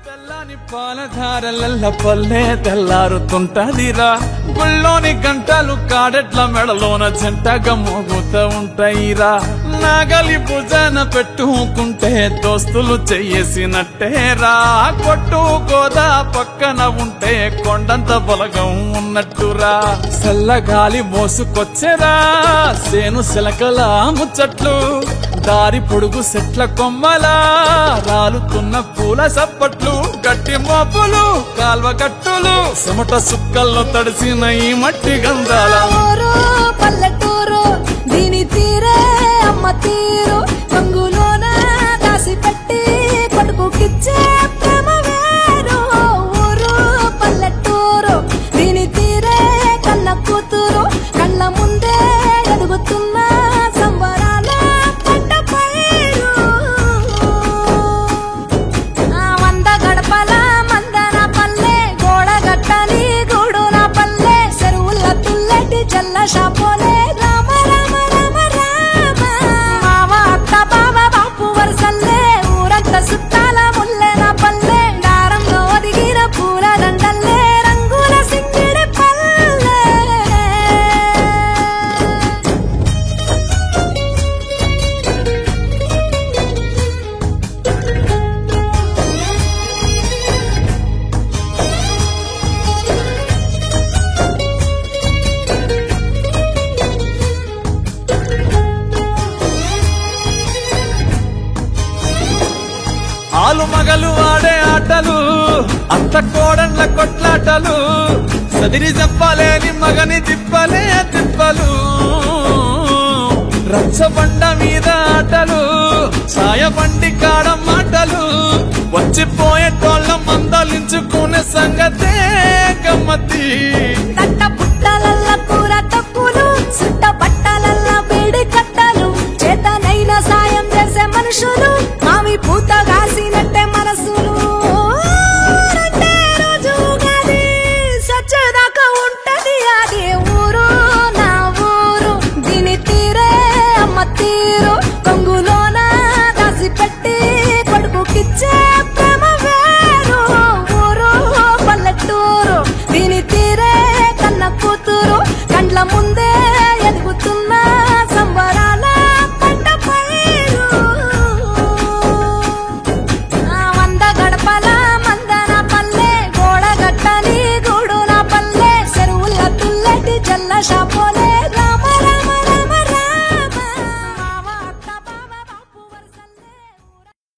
తెల్లని పాలధారలల్ల పల్లె తెల్లారుతుంటదిరా గుళ్ళోని గంటలు కాడెట్ల మెడలోన జంటగా మోగుతూ ఉంటాయిరా నాగలి భుజాన పెట్టుకుంటే దోస్తులు చెయ్యేసినట్టేరా కొట్టు గోదా పక్కన ఉంటే కొండంత బలగం ఉన్నట్టురా చల్లగాలి మోసుకొచ్చెరా సేను సిలకల ముచ్చట్లు దారి పొడుగు సెట్ల కొమ్మలా రాలుతున్న పూల సప్పట్లు గట్టి మోపులు కాల్వ కట్టులు చెమట సుక్కల్లో తడిసిన ఈ మట్టి గంధాల పల్లెటూరు దీని తీరే అమ్మ తీరు కంగులోన దాసి పెట్టి కొడుకుకిచ్చే ప్రేమ వేరు ఊరు పల్లెటూరు దీని తీరే కన్న కూతురు కళ్ళ ముందే ఎదుగుతున్న సంబరాల పంట పైరు వంద గడపల మందన పల్లె గోడ గట్టని గూడున పల్లె చెరువుల తుల్లటి జల్ల షాపోలే రామ రామ రామ రామ మామ అత్త బావ బాపు వరసల్లే ఊరంత సుట్టాల ముల్లెన పల్లె దారంలో ఒదిగిన పూల దండల్లే రంగుల సింగిడి పల్లె ఆలు మగలు ఆడే ఆటలు అత్త కోడళ్ళ కొట్లాటలు సదిరి చెప్పలేని మగని తిప్పలే తిప్పలు రచ్చబండ మీద ఆటలు సాయబండి కాడ మాటలు వచ్చిపోయేటోళ్ళ మందలించుకునే సంగతే గమ్మతి తట్ట పుట్టలల్ల కూర తక్కులు సుట్ట బట్టలల్ల వేడి కట్టలు చేతనైన సాయం చేసే మనుషులు మావి పూత కాసినట్టే మనసులు రండే రోజు గది సచ్చేదాకా ఉంటది అది ఊరు నా ఊరు దీని తీరే అమ్మ తీరు కొంగులోన దాసి పెట్టి కొడుకుకిచ్చే